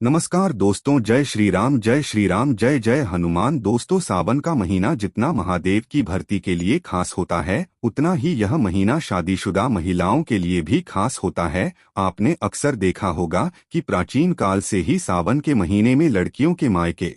नमस्कार दोस्तों, जय श्री राम जय श्री राम जय जय हनुमान। दोस्तों, सावन का महीना जितना महादेव की भक्ति के लिए खास होता है, उतना ही यह महीना शादीशुदा महिलाओं के लिए भी खास होता है। आपने अक्सर देखा होगा कि प्राचीन काल से ही सावन के महीने में लड़कियों के मायके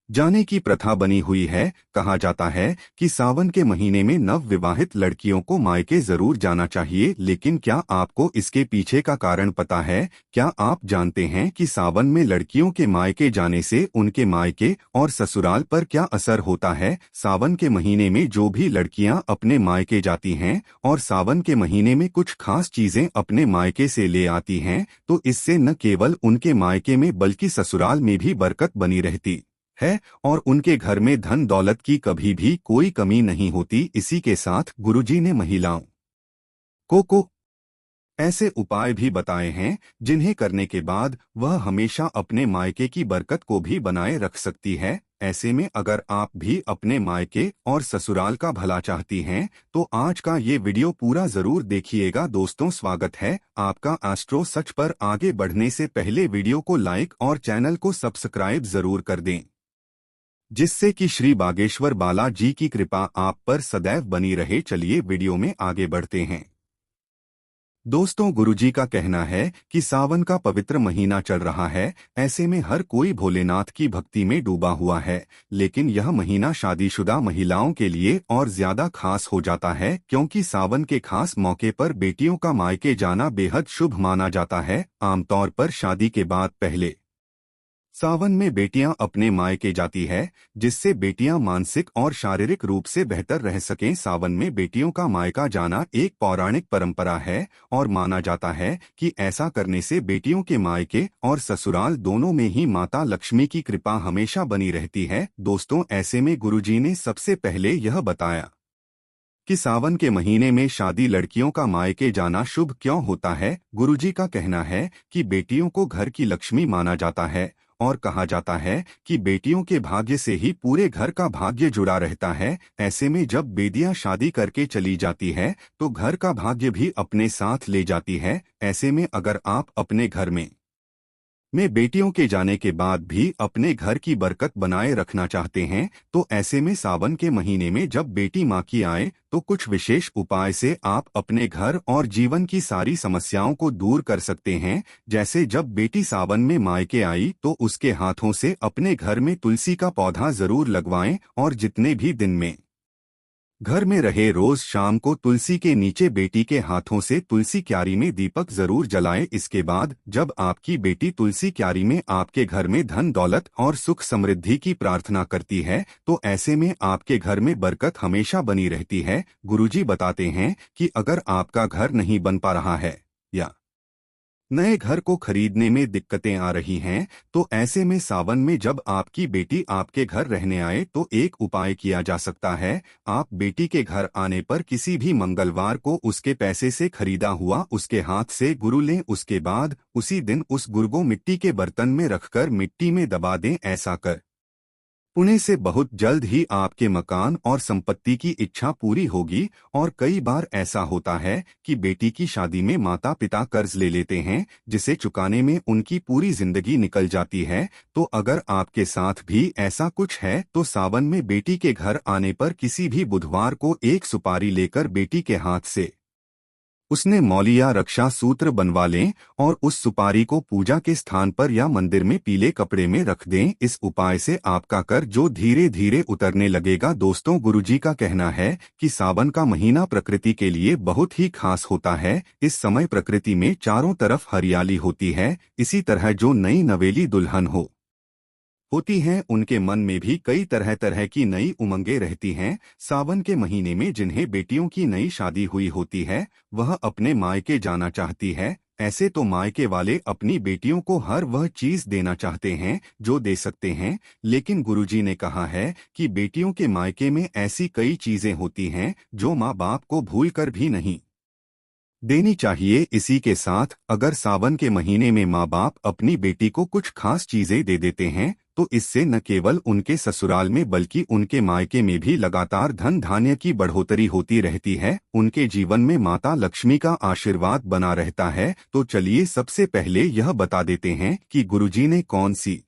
जाने की प्रथा बनी हुई है। कहा जाता है कि सावन के महीने में नव विवाहित लड़कियों को मायके जरूर जाना चाहिए। लेकिन क्या आपको इसके पीछे का कारण पता है? क्या आप जानते हैं कि सावन में लड़कियों के मायके जाने से उनके मायके और ससुराल पर क्या असर होता है? सावन के महीने में जो भी लड़कियां अपने मायके जाती हैं और सावन के महीने में कुछ खास चीजें अपने मायके से ले आती हैं, तो इससे न केवल उनके मायके में बल्कि ससुराल में भी बरकत बनी रहती है और उनके घर में धन दौलत की कभी भी कोई कमी नहीं होती। इसी के साथ गुरुजी ने महिलाओं को ऐसे उपाय भी बताए हैं जिन्हें करने के बाद वह हमेशा अपने मायके की बरकत को भी बनाए रख सकती है। ऐसे में अगर आप भी अपने मायके और ससुराल का भला चाहती हैं, तो आज का ये वीडियो पूरा जरूर देखिएगा। दोस्तों, स्वागत है आपका एस्ट्रो सच पर। आगे बढ़ने से पहले वीडियो को लाइक और चैनल को सब्सक्राइब जरूर कर दें, जिससे कि श्री बागेश्वर बालाजी की कृपा आप पर सदैव बनी रहे। चलिए वीडियो में आगे बढ़ते हैं। दोस्तों, गुरुजी का कहना है कि सावन का पवित्र महीना चल रहा है। ऐसे में हर कोई भोलेनाथ की भक्ति में डूबा हुआ है। लेकिन यह महीना शादीशुदा महिलाओं के लिए और ज्यादा खास हो जाता है, क्योंकि सावन के खास मौके पर बेटियों का मायके जाना बेहद शुभ माना जाता है। आमतौर पर शादी के बाद पहले सावन में बेटियां अपने मायके जाती है, जिससे बेटियां मानसिक और शारीरिक रूप से बेहतर रह सकें। सावन में बेटियों का मायका जाना एक पौराणिक परंपरा है और माना जाता है कि ऐसा करने से बेटियों के मायके और ससुराल दोनों में ही माता लक्ष्मी की कृपा हमेशा बनी रहती है। दोस्तों, ऐसे में गुरुजी ने सबसे पहले यह बताया कि सावन के महीने में शादी लड़कियों का मायके जाना शुभ क्यों होता है। गुरुजी का कहना है कि बेटियों को घर की लक्ष्मी माना जाता है और कहा जाता है कि बेटियों के भाग्य से ही पूरे घर का भाग्य जुड़ा रहता है। ऐसे में जब बेटियां शादी करके चली जाती है, तो घर का भाग्य भी अपने साथ ले जाती है। ऐसे में अगर आप अपने घर में बेटियों के जाने के बाद भी अपने घर की बरकत बनाए रखना चाहते हैं, तो ऐसे में सावन के महीने में जब बेटी माँ की आए, तो कुछ विशेष उपाय से आप अपने घर और जीवन की सारी समस्याओं को दूर कर सकते हैं। जैसे जब बेटी सावन में मायके आई, तो उसके हाथों से अपने घर में तुलसी का पौधा जरूर लगवाएं और जितने भी दिन में घर में रहे, रोज शाम को तुलसी के नीचे बेटी के हाथों से तुलसी क्यारी में दीपक जरूर जलाएं। इसके बाद जब आपकी बेटी तुलसी क्यारी में आपके घर में धन दौलत और सुख समृद्धि की प्रार्थना करती है, तो ऐसे में आपके घर में बरकत हमेशा बनी रहती है। गुरुजी बताते हैं कि अगर आपका घर नहीं बन पा रहा है या नए घर को खरीदने में दिक्कतें आ रही हैं, तो ऐसे में सावन में जब आपकी बेटी आपके घर रहने आए, तो एक उपाय किया जा सकता है। आप बेटी के घर आने पर किसी भी मंगलवार को उसके पैसे से खरीदा हुआ उसके हाथ से गुरु लें। उसके बाद उसी दिन उस गुरु को मिट्टी के बर्तन में रखकर मिट्टी में दबा दें। ऐसा कर पुणे से बहुत जल्द ही आपके मकान और संपत्ति की इच्छा पूरी होगी। और कई बार ऐसा होता है कि बेटी की शादी में माता पिता कर्ज ले लेते हैं, जिसे चुकाने में उनकी पूरी जिंदगी निकल जाती है। तो अगर आपके साथ भी ऐसा कुछ है, तो सावन में बेटी के घर आने पर किसी भी बुधवार को एक सुपारी लेकर बेटी के हाथ से उसने मौली या रक्षा सूत्र बनवा लें और उस सुपारी को पूजा के स्थान पर या मंदिर में पीले कपड़े में रख दें। इस उपाय से आपका कर्ज जो धीरे धीरे उतरने लगेगा। दोस्तों, गुरुजी का कहना है कि सावन का महीना प्रकृति के लिए बहुत ही खास होता है। इस समय प्रकृति में चारों तरफ हरियाली होती है। इसी तरह जो नई नवेली दुल्हन होती हैं, उनके मन में भी कई तरह तरह की नई उमंगें रहती हैं। सावन के महीने में जिन्हें बेटियों की नई शादी हुई होती है, वह अपने मायके जाना चाहती है। ऐसे तो मायके वाले अपनी बेटियों को हर वह चीज देना चाहते हैं जो दे सकते हैं, लेकिन गुरुजी ने कहा है कि बेटियों के मायके में ऐसी कई चीजें होती हैं जो माँ बाप को भूल कर भी नहीं देनी चाहिए। इसी के साथ अगर सावन के महीने में माँ बाप अपनी बेटी को कुछ खास चीजें दे देते हैं, तो इससे न केवल उनके ससुराल में बल्कि उनके मायके में भी लगातार धन धान्य की बढ़ोतरी होती रहती है, उनके जीवन में माता लक्ष्मी का आशीर्वाद बना रहता है। तो चलिए सबसे पहले यह बता देते हैं कि गुरुजी ने कौन सी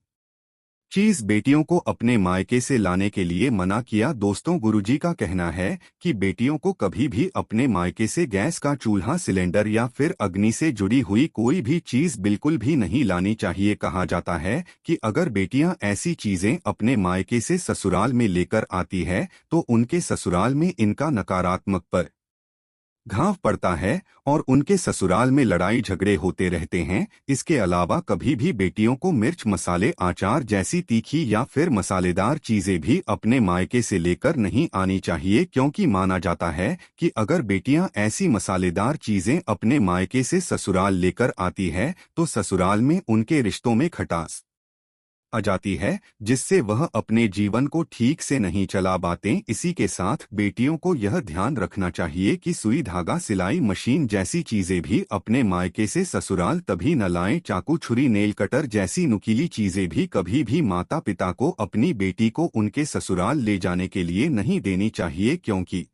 चीज बेटियों को अपने मायके से लाने के लिए मना किया। दोस्तों, गुरुजी का कहना है कि बेटियों को कभी भी अपने मायके से गैस का चूल्हा, सिलेंडर या फिर अग्नि से जुड़ी हुई कोई भी चीज बिल्कुल भी नहीं लानी चाहिए। कहा जाता है कि अगर बेटियां ऐसी चीजें अपने मायके से ससुराल में लेकर आती है तो उनके ससुराल में इनका नकारात्मक पर घाव पड़ता है और उनके ससुराल में लड़ाई झगड़े होते रहते हैं। इसके अलावा कभी भी बेटियों को मिर्च, मसाले, अचार जैसी तीखी या फिर मसालेदार चीजें भी अपने मायके से लेकर नहीं आनी चाहिए, क्योंकि माना जाता है कि अगर बेटियां ऐसी मसालेदार चीजें अपने मायके से ससुराल लेकर आती है तो ससुराल में उनके रिश्तों में खटास आ जाती है, जिससे वह अपने जीवन को ठीक से नहीं चला पाते। इसी के साथ बेटियों को यह ध्यान रखना चाहिए कि सुई, धागा, सिलाई मशीन जैसी चीजें भी अपने मायके से ससुराल तभी न लाएं। चाकू, छुरी, नेल कटर जैसी नुकीली चीजें भी कभी भी माता पिता को अपनी बेटी को उनके ससुराल ले जाने के लिए नहीं देनी चाहिए, क्योंकि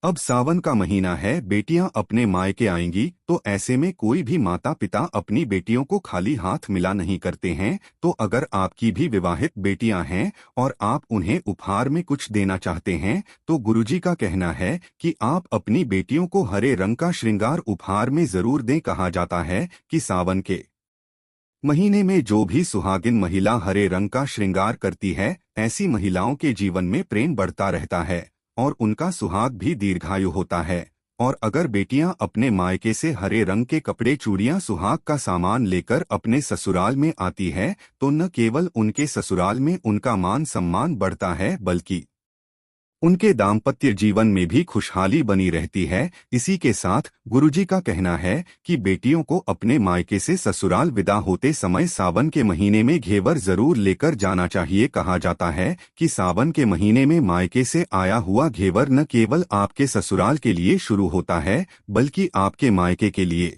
अब सावन का महीना है, बेटियां अपने मायके आएंगी, तो ऐसे में कोई भी माता पिता अपनी बेटियों को खाली हाथ मिला नहीं करते हैं। तो अगर आपकी भी विवाहित बेटियां हैं और आप उन्हें उपहार में कुछ देना चाहते हैं तो गुरुजी का कहना है कि आप अपनी बेटियों को हरे रंग का श्रृंगार उपहार में जरूर दें। कहा जाता है कि सावन के महीने में जो भी सुहागिन महिला हरे रंग का श्रृंगार करती है, ऐसी महिलाओं के जीवन में प्रेम बढ़ता रहता है और उनका सुहाग भी दीर्घायु होता है। और अगर बेटियां अपने मायके से हरे रंग के कपड़े, चूड़ियां, सुहाग का सामान लेकर अपने ससुराल में आती है तो न केवल उनके ससुराल में उनका मान सम्मान बढ़ता है बल्कि उनके दाम्पत्य जीवन में भी खुशहाली बनी रहती है। इसी के साथ गुरुजी का कहना है कि बेटियों को अपने मायके से ससुराल विदा होते समय सावन के महीने में घेवर जरूर लेकर जाना चाहिए। कहा जाता है कि सावन के महीने में मायके से आया हुआ घेवर न केवल आपके ससुराल के लिए शुरू होता है बल्कि आपके मायके के लिए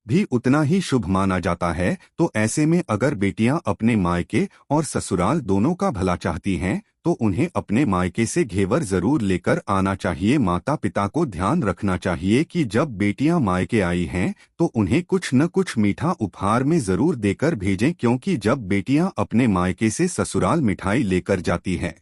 भी उतना ही शुभ माना जाता है। तो ऐसे में अगर बेटियां अपने मायके और ससुराल दोनों का भला चाहती हैं तो उन्हें अपने मायके से घेवर जरूर लेकर आना चाहिए। माता पिता को ध्यान रखना चाहिए कि जब बेटियां मायके आई हैं तो उन्हें कुछ न कुछ मीठा उपहार में जरूर देकर भेजें, क्योंकि जब बेटियां अपने मायके से ससुराल मिठाई लेकर जाती हैं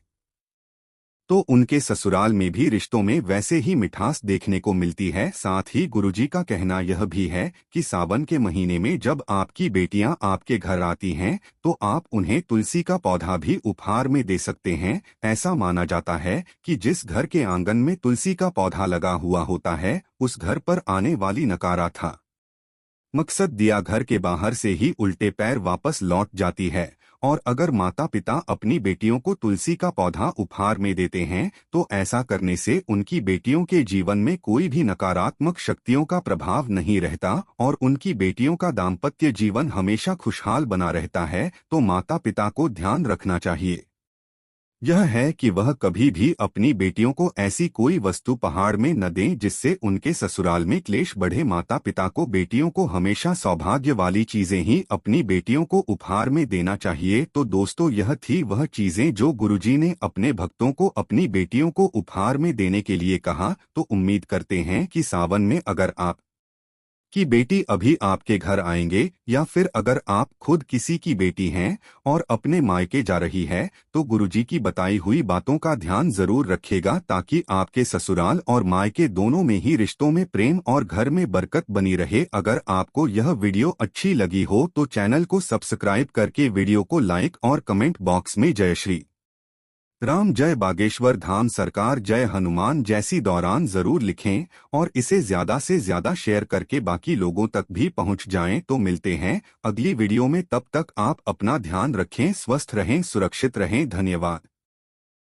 तो उनके ससुराल में भी रिश्तों में वैसे ही मिठास देखने को मिलती है। साथ ही गुरुजी का कहना यह भी है कि सावन के महीने में जब आपकी बेटियां आपके घर आती हैं तो आप उन्हें तुलसी का पौधा भी उपहार में दे सकते हैं। ऐसा माना जाता है कि जिस घर के आंगन में तुलसी का पौधा लगा हुआ होता है उस घर पर आने वाली नकारात्मकता मकसद दिया घर के बाहर से ही उल्टे पैर वापस लौट जाती है। और अगर माता पिता अपनी बेटियों को तुलसी का पौधा उपहार में देते हैं तो ऐसा करने से उनकी बेटियों के जीवन में कोई भी नकारात्मक शक्तियों का प्रभाव नहीं रहता और उनकी बेटियों का दाम्पत्य जीवन हमेशा खुशहाल बना रहता है। तो माता पिता को ध्यान रखना चाहिए यह है कि वह कभी भी अपनी बेटियों को ऐसी कोई वस्तु पहाड़ में न दें जिससे उनके ससुराल में क्लेश बढ़े। माता पिता को बेटियों को हमेशा सौभाग्य वाली चीजें ही अपनी बेटियों को उपहार में देना चाहिए। तो दोस्तों, यह थी वह चीजें जो गुरुजी ने अपने भक्तों को अपनी बेटियों को उपहार में देने के लिए कहा। तो उम्मीद करते हैं कि सावन में अगर आप कि बेटी अभी आपके घर आएंगे या फिर अगर आप खुद किसी की बेटी हैं और अपने मायके जा रही है तो गुरुजी की बताई हुई बातों का ध्यान जरूर रखिएगा, ताकि आपके ससुराल और मायके दोनों में ही रिश्तों में प्रेम और घर में बरकत बनी रहे। अगर आपको यह वीडियो अच्छी लगी हो तो चैनल को सब्सक्राइब करके वीडियो को लाइक और कमेंट बॉक्स में जय श्री राम, जय बागेश्वर धाम, सरकार, जय हनुमान जैसी दौरान जरूर लिखें और इसे ज्यादा से ज्यादा शेयर करके बाकी लोगों तक भी पहुंच जाएं। तो मिलते हैं अगली वीडियो में, तब तक आप अपना ध्यान रखें, स्वस्थ रहें, सुरक्षित रहें। धन्यवाद।